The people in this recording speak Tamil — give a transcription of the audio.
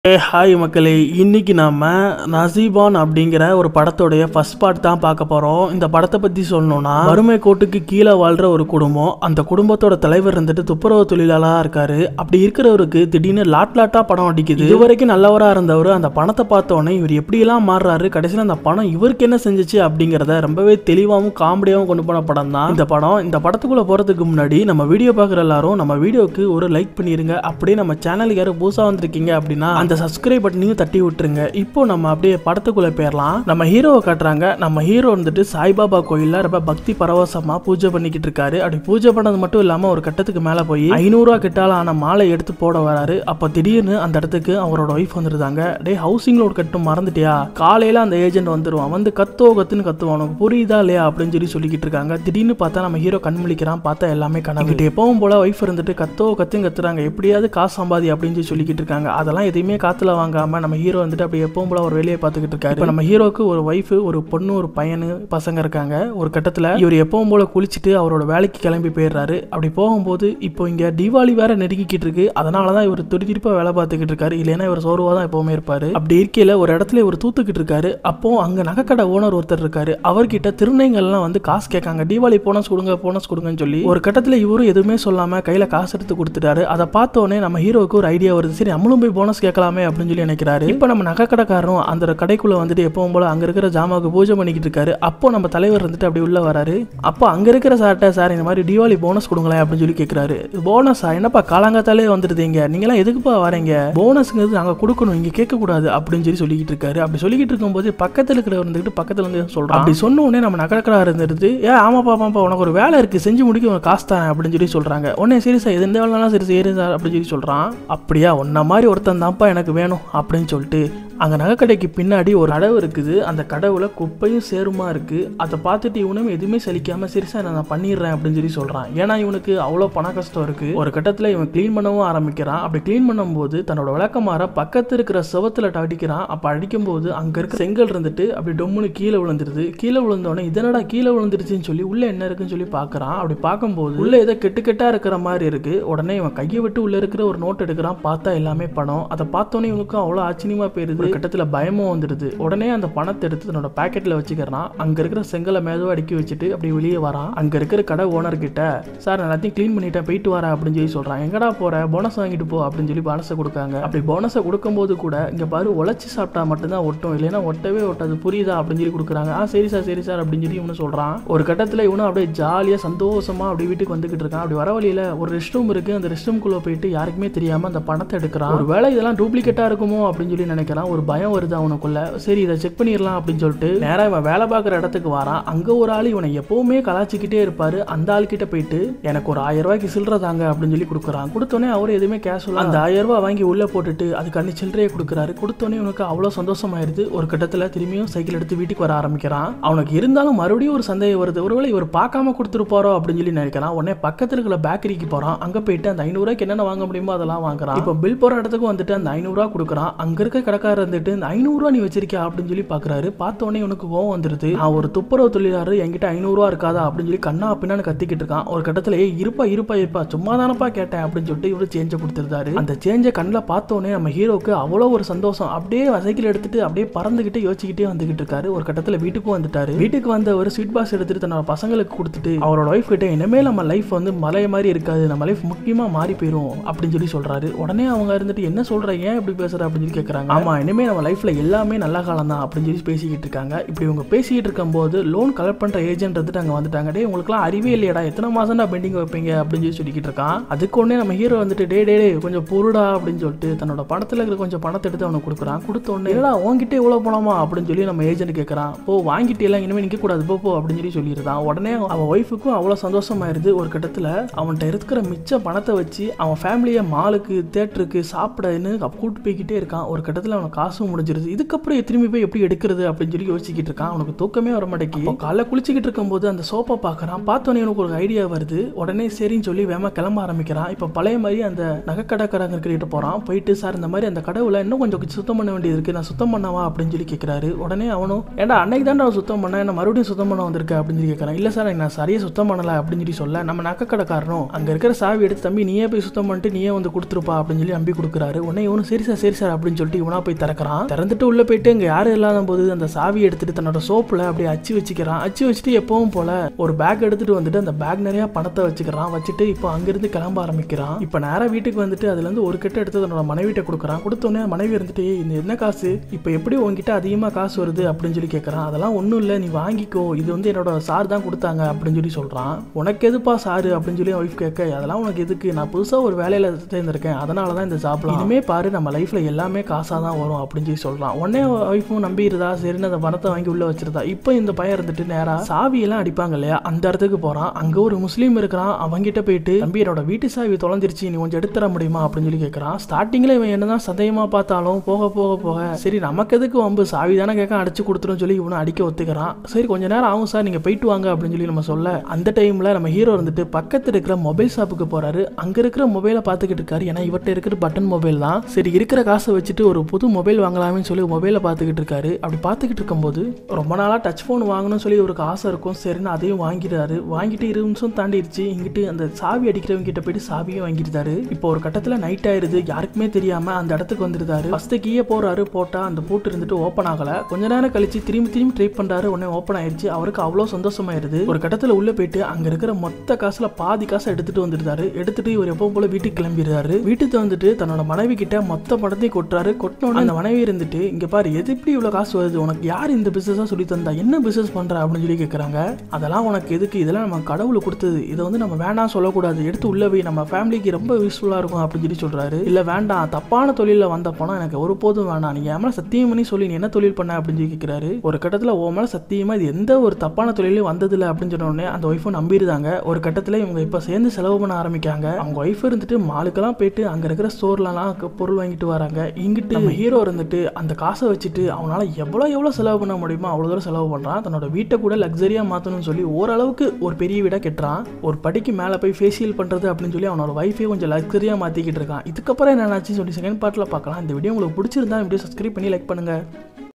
ஹாய் மக்களே, இன்னைக்கு நாம நசீபான் அப்படிங்கிற ஒரு படத்தோடைய ஃபர்ஸ்ட் பார்ட் தான் பார்க்க போறோம். இந்த படத்தை பத்தி சொல்லணும்னா, வறுமை கோட்டுக்கு கீழே வாழ்ற ஒரு குடும்பம். அந்த குடும்பத்தோட தலைவர் இருந்துட்டு துப்புரவு தொழிலாளா இருக்காரு. அப்படி இருக்கிறவருக்கு திடீர்னு லாட்டா பணம் அடிக்குது. இது வரைக்கும் நல்லவரா இருந்தவர் அந்த பணத்தை பார்த்தோன்னே இவர் எப்படியெல்லாம் மாறுறாரு, கடைசியில் அந்த பணம் இவருக்கு என்ன செஞ்சிச்சு அப்படிங்கிறத ரொம்பவே தெளிவாகவும் காமெடியாகவும் கொண்டு போன படம் தான் இந்த படம். இந்த படத்துக்குள்ள போறதுக்கு முன்னாடி நம்ம வீடியோ பார்க்குற எல்லாரும் நம்ம வீடியோக்கு ஒரு லைக் பண்ணிருங்க. அப்படியே நம்ம சேனலுக்கு யாரும் புதுசா வந்திருக்கீங்க அப்படின்னா அந்த சப்ஸ்கிரைப் பட்டனையும் தட்டி விட்டுருங்க. இப்போ நம்ம அப்படியே படத்துக்குள்ள போயிடலாம். நம்ம ஹீரோவை காட்டுறாங்க. நம்ம ஹீரோ வந்துட்டு சாய்பாபா கோயில்ல ரொம்ப பக்தி பரவசமா பூஜை பண்ணிக்கிட்டு இருக்காரு. அப்படி பூஜை பண்ணது மட்டும் இல்லாம ஒரு கட்டத்துக்கு மேல போய் 500 ரூபா கிட்டால ஆன மாலை எடுத்து போட வராரு. அப்ப திடீர்னு அந்த இடத்துக்கு அவரோட ஒய்ஃப் வந்துருந்தாங்க. டே, ஹவுசிங் லோன் கட்டும் மறந்துட்டியா? காலையில அந்த ஏஜென்ட் வந்துருவான், வந்து கத்துன்னு கத்துவான், உனக்கு புரியுதா இல்லையா அப்படின்னு சொல்லிக்கிட்டு இருக்காங்க. திடீர்னு பார்த்தா நம்ம ஹீரோ கண் முழிக்கிறான். பார்த்தா எல்லாமே கனவு. எப்பவும் போல ஒய்ஃப் இருந்துட்டு கத்துன்னு கத்துறாங்க, எப்படியாவது காசு சம்பாதி அப்படின்னு சொல்லிக்கிட்டு இருக்காங்க. அதெல்லாம் எதையுமே காத்துல வாங்காம நம்ம ஹீரோ வந்துட்டு அப்படி எப்பவும் போல ஒரு வேலையை பார்த்துக்கிட்டு இருக்காரு. இப்போ நம்ம ஹீரோக்கு ஒரு ஒய்ஃப், ஒரு பொண்ணு, ஒரு பையனு, பசங்க இருக்காங்க. ஒரு கட்டத்துல இவர் எப்பவும் போல குளிச்சுட்டு அவரோட வேலைக்கு கிளம்பி போயிடுறாரு. அப்படி போகும்போது இப்போ இங்க தீபாவளி வேற நெருங்கிக்கிட்டு இருக்கு. அதனாலதான் இவர் துடிதுடிப்பா வேலை பார்த்துக்கிட்டு இருக்காரு. இல்லைன்னா இவர் சோர்வா தான் எப்பவுமே இருப்பாரு. அப்படி இருக்கையில ஒரு இடத்துல இவர் தூத்துக்கிட்டு இருக்காரு. அப்போ அங்க நகைக்கடை ஓனர் ஒருத்தர் இருக்காரு. அவர்கிட்ட திருநங்கைகள்லாம் வந்து காசு கேட்காங்க, தீபாவளி போனஸ் கொடுங்கன்னு சொல்லி. ஒரு கட்டத்துல இவரும் எதுவுமே சொல்லாம கையில காசு எடுத்து கொடுத்துட்டாரு. அதை பார்த்த உடனே நம்ம ஹீரோக்கு ஒரு ஐடியா வருது. சரி, நம்மளும் போய் போனஸ் கேட்கலாமே அப்படின்னு சொல்லி நினைக்கிறாரு. இப்போ நம்ம நகை கடைக்காரரும் அந்த கடைக்குள்ள வந்துட்டு எப்பவும் போல அங்க இருக்கிற ஜாமாவுக்கு பூஜை பண்ணிக்கிட்டு இருக்காரு. அப்போ நம்ம தலைவர் வந்துட்டு அப்படி உள்ள வராரு. அப்போ அங்க இருக்கிற சார் இந்த மாதிரி தீபாவளி போனஸ் கொடுங்களேன் அப்படின்னு சொல்லி கேட்கிறாரு. போனஸா? என்னப்பா காலங்காத்தாலே வந்துருந்தீங்க, நீங்களாம் எதுக்குப்பா வரீங்க? போனஸ்ங்கிறது நாங்க கொடுக்கணும், இங்க கேட்க கூடாது அப்படின்னு சொல்லிக்கிட்டு இருக்காரு. அப்படி சொல்லிக்கிட்டு இருக்கும்போது பக்கத்துல இருக்கிறவர் வந்துட்டு பக்கத்துல வந்து சொல்றான். அப்படி சொன்ன உடனே நம்ம நகைக்கடைக்காரர் இருந்துட்டு, ஆமாப்பா உனக்கு ஒரு வேலை இருக்கு, செஞ்சு முடிக்க உனக்கு காசு தானே அப்படின்னு சொல்றாங்க. உடனே சரி சார், எந்த வேலைனாலும் சரி சார் அப்படின்னு சொல்றான். அப்படியா, உன்ன மாதிரி ஒருத்தன் தான்ப்பா எனக்கு வேணும் அப்படின்னு சொல்லிட்டு அங்கே நகைக்கடைக்கு பின்னாடி ஒரு கடவு இருக்குது. அந்த கடவுள குப்பையும் சேருமா இருக்கு. அதை பார்த்துட்டு இவனும் எதுவுமே சலிக்காம சரி சார் நான் பண்ணிடுறேன் அப்படின்னு சொல்றான். ஏன்னா இவனுக்கு அவ்வளோ பண கஷ்டம் இருக்கு. ஒரு கட்டத்தில் இவன் கிளீன் பண்ணவும் ஆரம்பிக்கிறான். அப்படி கிளீன் பண்ணும்போது தன்னோட விளக்கமாற பக்கத்து இருக்கிற செவத்துல அடிக்கிறான். அப்போ அடிக்கும்போது அங்க இருக்க செங்கல் இருந்துட்டு அப்படி டொம்முன்னு கீழே விழுந்துருது. கீழே விழுந்தோடனே இதனடா கீழே விழுந்துருச்சுன்னு சொல்லி உள்ள என்ன இருக்குன்னு சொல்லி பார்க்கறான். அப்படி பார்க்கும்போது உள்ள ஏதோ கெட்டா இருக்கிற மாதிரி இருக்கு. உடனே இவன் கையை விட்டு உள்ள இருக்கிற ஒரு நோட் எடுக்கிறான். பார்த்தா எல்லாமே பணம். அதை பார்த்தோன்னே இவனுக்கு அவ்வளோ ஆச்சரியமா போயிருது. கட்டத்துல பயமும் வந்துடுது. உடனே அந்த பணத்தை எடுத்து தன்னோட பாக்கெட்ல வச்சுக்கிறான். அங்க இருக்கிற செங்கலை மேதவா அடுக்கி வச்சுட்டு அப்படி வெளியே வரான். அங்க இருக்கிற கடை ஓனர் கிட்ட, சார் எல்லாத்தையும் கிளீன் பண்ணிட்டேன், போயிட்டு வரேன் அப்படின்னு சொல்றான். எங்கடா போற? போனஸ் வாங்கிட்டு போ அப்படின்னு போனஸை கொடுக்காங்க. அப்படி போனஸை கொடுக்கும்போது கூட இங்க பாரு, உழைச்சி சாப்பிட்டா மட்டும்தான் ஒட்டும், இல்லைன்னா ஒட்டவே ஒட்டாது, புரியுதா அப்படின்னு கொடுக்குறாங்க. சரி சார் அப்படின்னு இவனு சொல்றான். ஒரு கட்டத்துல இவனும் அப்படியே ஜாலியா சந்தோஷமா அப்படி வீட்டுக்கு வந்துகிட்டு இருக்கான். அப்படி வர வழியில ஒரு ரெஸ்ட் ரூம் இருக்கு. அந்த ரெஸ்ட் ரூம்குள்ள போயிட்டு யாருக்குமே தெரியாம அந்த பணத்தை எடுக்கிறான். ஒரு வேலை இதெல்லாம் டூப்ளிகேட்டா இருக்குமோ அப்படின்னு நினைக்கிறான். ஒரு பயம் வருது அவனுக்குள்ள. சரி, இதை செக் பண்ணிடலாம் அப்படின்னு சொல்லிட்டு நேரா இவன் வேலை பார்க்குற இடத்துக்கு வரான். அங்க ஒரு ஆள் இவனை எப்பவுமே கலாச்சிக்கிட்டே இருப்பாரு. அந்த ஆள் கிட்ட போயிட்டு எனக்கு ஒரு 1000 ரூபாய்க்கு சில்லறை தாங்க அப்படின்னு கொடுக்குறான். கொடுத்தோன்னே அவர் எதுவுமே கேஷுவலா அந்த 1000 ரூபாய் வாங்கி உள்ள போட்டுட்டு அதுக்காண்டி சில்லறையை கொடுக்குறாரு. கொடுத்தோன்னே இவனுக்கு அவ்வளவு சந்தோஷமாயிருது. ஒரு கட்டத்துல திரும்பியும் சைக்கிள் எடுத்து வீட்டுக்கு வர ஆரம்பிக்கிறான். அவனுக்கு இருந்தாலும் மறுபடியும் ஒரு சந்தேகம் வருது. ஒருவேளை இவர் பார்க்காம கொடுத்துருப்பாரோ அப்படின்னு நினைக்கிறான். உடனே பக்கத்துல இருக்கிற பேக்கரிக்கு போறான். அங்க போயிட்டு அந்த 500 ரூபாய்க்கு என்னென்ன வாங்க முடியுமோ அதெல்லாம் வாங்குறான். இப்போ பில் போற இடத்துக்கு வந்துட்டு அந்த 500 ரூபாய் கொடுக்குறான். அங்க இருக்க கடைக்காரர் வந்துட்டு இந்த 500 ரூபாய் நீ வச்சிருக்கியா அப்படின்னு பாக்குறாரு. பார்த்தோன்னே உனக்கு கோவம் வந்துருது. நான் ஒரு துப்புரவு தொழிலாளர், என்கிட்ட 500 ரூபா இருக்காதா அப்படின்னு கண்ணா பின்னான்னு கத்திக்கிட்டு இருக்கான். ஒரு கட்டத்துல இருப்பா சும்மா தானப்பா கேட்டேன் அப்படின்னு சொல்லிட்டு இவரு சேஞ்ச கொடுத்துருந்தாரு. அந்த சேஞ்ச கண்ணில் பார்த்தோன்னே நம்ம ஹீரோக்கு அவ்வளோ ஒரு சந்தோஷம். அப்படியே சைக்கிள் எடுத்துட்டு அப்படியே பறந்துகிட்டு யோசிச்சுக்கிட்டே வந்துகிட்டு இருக்காரு. ஒரு கட்டத்துல வீட்டுக்கும் வந்துட்டாரு. வீட்டுக்கு வந்த ஒரு ஸ்வீட் பாக்ஸ் எடுத்துட்டு தன்னோட பசங்களுக்கு கொடுத்துட்டு அவரோட ஒய்ஃப் கிட்ட, இனிமேல் நம்ம லைஃப் வந்து மலைய மாதிரி இருக்காது, நம்ம லைஃப் முக்கியமா மாறி போயிரும் அப்படின்னு சொல்றாரு. உடனே அவங்க இருந்துட்டு என்ன சொல்ற, ஏன் இப்படி பேசுற அப்படின்னு கேட்கறாங்க. ஆமா, இனிமே நம்ம லைஃப்ல எல்லாமே நல்ல காலம் தான் அப்படின்னு பேசிக்கிட்டு இருக்காங்க. இப்படி இவங்க பேசிக்கிட்டு இருக்கும்போது லோன் கலெக்ட் பண்ற ஏஜென்ட் வந்துட்டு அங்க வந்துட்டாங்க. டே, உங்களுக்குலாம் அறிவே இல்லையடா, எத்தனை மாசம் தான் பெண்டிங் வைப்பீங்க அப்படின்னு சொல்லிக்கிட்டு இருக்கான். அதுக்கு உடனே நம்ம ஹீரோ வந்துட்டு டே கொஞ்சம் பொருடா அப்படின்னு சொல்லிட்டு தன்னோட பணத்துல இருக்கிற கொஞ்சம் பணத்தை எடுத்து அவனுக்கு கொடுக்குறான். கொடுத்த உடனே என்னடா உங்ககிட்ட எவ்வளவு பணமா அப்படின்னு சொல்லி நம்ம ஏஜென்ட் கேட்கறான். போ, வாங்கிட்டு எல்லாம் இனிமே நிக்க கூடாது, போ அப்படின்னு சொல்லிடுறான். உடனே அவன் ஒய்ஃபுக்கும் அவ்வளவு சந்தோஷமாயிருது. ஒரு கட்டத்துல அவன்கிட்ட இருக்கிற மிச்ச பணத்தை வச்சு அவன் ஃபேமிலியை மாலுக்கு, தியேட்டருக்கு சாப்பிடன்னு கூட்டு போய்கிட்டே இருக்கான். ஒரு கட்டத்துல அவன் காசும் முடிஞ்சிருது. இதுக்கப்புறம் திரும்பி போய் எப்படி எடுக்கிறது அப்படின்னு சொல்லி யோசிச்சுக்கிட்டு இருக்கான். அவனுக்கு தூக்கமே வர மாட்டேங்குது. காலைல குளிச்சுக்கிட்டு இருக்கும்போது அந்த சோப்பை பார்க்கறான். பார்த்தோன்னே எனக்கு ஒரு ஐடியா வருது. உடனே சரின்னு சொல்லி வேமா கிளம்ப ஆரம்பிக்கிறான். இப்போ பழைய மாதிரி அந்த நகைக்கடைக்காரங்க கிட்ட போறான். போயிட்டு சார் இந்த மாதிரி அந்த கடவுளை இன்னும் கொஞ்சம் சுத்தம் பண்ண வேண்டியது இருக்கு, நான் சுத்தம் பண்ணவா அப்படின்னு சொல்லி கேட்கிறாரு. உடனே அவனும் ஏன்டா அன்னைக்கு தான் நான் சுத்தம் பண்ணேன், என்ன மறுபடியும் சுத்தம் பண்ண வந்திருக்க அப்படின்னு சொல்லி கேட்கறான். இல்ல சார் நான் சரியா சுத்தம் பண்ணல அப்படின்னு சொல்லி சொல்ல நம்ம நகைக்கடைக்காரனும் அங்க இருக்கிற சாவி எடுத்து தம்பி நீயே போய் சுத்தம் பண்ணிட்டு நீயே வந்து கொடுத்துருப்பா அப்படின்னு சொல்லி நம்பி கொடுக்குறாரு. உடனே இவனும் சரி சார் அப்படின்னு சொல்லிட்டு இவனா போய் திறக்கிறான். திறந்துட்டு உள்ள போயிட்டு இங்க யாரும் இல்லாத போது அந்த சாவி எடுத்துட்டு தன்னோட சோப்புல அப்படியே அச்சு வச்சுக்கிறான். அச்சு வச்சுட்டு எப்பவும் போல ஒரு பேக் எடுத்துட்டு வந்துட்டு அந்த பேக் நிறைய பணத்தை வச்சுக்கிறான். வச்சுட்டு இப்போ அங்கிருந்து கிளம்ப ஆரம்பிக்கிறான். இப்போ நேரா வீட்டுக்கு வந்துட்டு அதுல இருந்து ஒரு கட்டை எடுத்து தன்னோட மனைவிட்ட கொடுக்குறான். கொடுத்தோன்னே மனைவி இருந்துட்டு இந்த என்ன காசு இப்போ எப்படி உங்ககிட்ட அதிகமா காசு வருது அப்படின்னு சொல்லி கேட்கறான். அதெல்லாம் ஒன்றும் இல்லை, நீ வாங்கிக்கோ, இது வந்து என்னோட சார் தான் கொடுத்தாங்க அப்படின்னு சொல்லி சொல்றான். உனக்கு எதுப்பா சாரு அப்படின்னு சொல்லி ஒய்ஃப் கேட்க அதெல்லாம் உனக்கு எதுக்கு, நான் புதுசா ஒரு வேலையில சேர்ந்திருக்கேன், அதனால தான் இந்த ஜாப்லாம், இனிமே பாரு நம்ம லைஃப்ல எல்லாமே காசா தான் வரும் அப்படின்னு சொல்லி சொல்றான். உடனே ஒய்ஃபும் நம்பிடுறதா, சரின்னு அந்த பணத்தை வாங்கி உள்ள வச்சிருந்தா. இப்போ இந்த பையன் இருந்துட்டு நேரா சாவி எல்லாம் அடிப்பாங்க இல்லையா அந்த இடத்துக்கு போறான். அங்க ஒரு முஸ்லீம் இருக்கிறான். அவங்கிட்ட போயிட்டு தம்பி என்னோட வீட்டு சாவி தொலைஞ்சிருச்சு, நீ கொஞ்சம் எடுத்துற முடியுமா அப்படின்னு சொல்லி கேட்கறான். ஸ்டார்டிங்ல இவன் என்னதான் சந்தேகமா பார்த்தாலும் போக போக போக சரி நமக்கு எதுக்கு வம்பு, சாவி தானே கேட்க அடிச்சு கொடுத்துரும் சொல்லி இவனை அடிக்க ஒத்துக்கிறான். சரி கொஞ்ச நேரம் ஆகும் சார், நீங்க போயிட்டு வாங்க அப்படின்னு சொல்லி நம்ம சொல்ல அந்த டைம்ல நம்ம ஹீரோ இருந்துட்டு பக்கத்துல இருக்கிற மொபைல் ஷாப்புக்கு போறாரு. அங்க இருக்கிற மொபைலை பார்த்துக்கிட்டு இருக்காரு. ஏன்னா இவர்கிட்ட இருக்கிற பட்டன் மொபைல் தான். சரி இருக்கிற காசை வச்சுட்டு ஒரு புது மொபைல் வாங்கலாம்னு சொல்லி மொபைலை பார்த்துக்கிட்டு இருக்காரு. அப்படி பார்த்துக்கிட்டு இருக்கும்போது ரொம்ப நாளா டச் போன் வாங்கணும்னு சொல்லி ஒரு ஆசை இருக்கும். சரின்னு அதையும் வாங்கிடுறாரு. வாங்கிட்டு 20 நிமிஷம் தாண்டிடுச்சு. இங்கிட்டு அந்த சாவி அடிக்கிறவங்க கிட்ட போயிட்டு சாவியும் வாங்கிட்டாரு. இப்போ ஒரு கட்டத்துல நைட் ஆயிருது. யாருக்குமே தெரியாம அந்த இடத்துக்கு வந்துருந்தாரு. ஃபர்ஸ்ட் கீயே போறாரு. போட்டா அந்த பூட்டு இருந்துட்டு ஓப்பன் ஆகல. கொஞ்ச நேரம் கழிச்சு திரும்பி ட்ரை பண்றாரு. உடனே ஓப்பன் ஆயிருச்சு. அவருக்கு அவ்வளவு சந்தோஷமாயிருது. ஒரு கட்டத்துல உள்ள போயிட்டு அங்க இருக்கிற மொத்த காசுல பாதி காசை எடுத்துட்டு வந்துருந்தாரு. எடுத்துட்டு இவர் எப்பவும் போல வீட்டுக்கு கிளம்பிடுறாரு. வீட்டுக்கு வந்துட்டு தன்னோட மனைவி கிட்ட மொத்த பணத்தையும் கொட்டுறாரு. கொட்டினோட அந்த மனைவி இருந்துட்டு இங்க பாரு எது இப்படி இவ்வளவு காசு வருது, உனக்கு யார் இந்த பிசினஸா சொல்லி தந்தா, என்ன பிசினஸ் பண்ற அப்படின்னு சொல்லி கேட்கறாங்க. அதெல்லாம் உனக்கு எதுக்கு, இதெல்லாம் நம்ம கடவுள் கொடுத்தது, இதை வந்து நம்ம வேண்டாம் சொல்லக்கூடாது, எடுத்து உள்ள போய் நம்ம ஃபேமிலிக்கு ரொம்ப யூஸ்ஃபுல்லா இருக்கும் அப்படின்னு சொல்லி சொல்றாரு. இல்ல வேண்டாம், தப்பான தொழில வந்த பணம் எனக்கு ஒரு போதும் வேணாம், நீங்க ஏன் சத்தியம் பண்ணி சொல்லி நீ என்ன தொழில் பண்ண அப்படின்னு சொல்லி கேட்கிறாரு. ஒரு கட்டத்துல ஓ மேல சத்தியமா இது எந்த ஒரு தப்பான தொழிலையும் வந்ததில்லை அப்படின்னு சொன்ன உடனே அந்த ஒய்ஃபும் நம்பிடுதாங்க. ஒரு கட்டத்துல இவங்க இப்ப சேர்ந்து செலவு பண்ண ஆரம்பிக்காங்க. அவங்க ஒய்ஃப் இருந்துட்டு மாலுக்கெல்லாம் போயிட்டு அங்க இருக்கிற ஸ்டோர்லாம் பொருள் வாங்கிட்டு வராங்க. இங்கிட்டு நம்ம ஹீரோ இருந்துட்டு அந்த காசை வச்சுட்டு அவனால எவ்வளவு செலவு பண்ண முடியுமோ அவ்வளவு தூரம் செலவு பண்றான். தன்னோட வீட்டை கூட லக்ஸரியா மாத்தணும்னு சொல்லி ஓரளவுக்கு ஒரு பெரிய வீடா கட்டுறான். ஒரு படிக்கு மேல போய் ஃபேஷியல் பண்றது அப்படின்னு சொல்லி அவனோட வைஃபே கொஞ்சம் லக்ஸரியா மாத்திக்கிட்டு இருக்கான். இதுக்கப்புறம் என்ன ஆச்சு சொல்லி செகண்ட் பார்ட்ல பார்க்கலாம். இந்த வீடியோ உங்களுக்கு பிடிச்சிருந்தா வீடியோ சப்ஸ்கிரைப் பண்ணி லைக் பண்ணுங்க.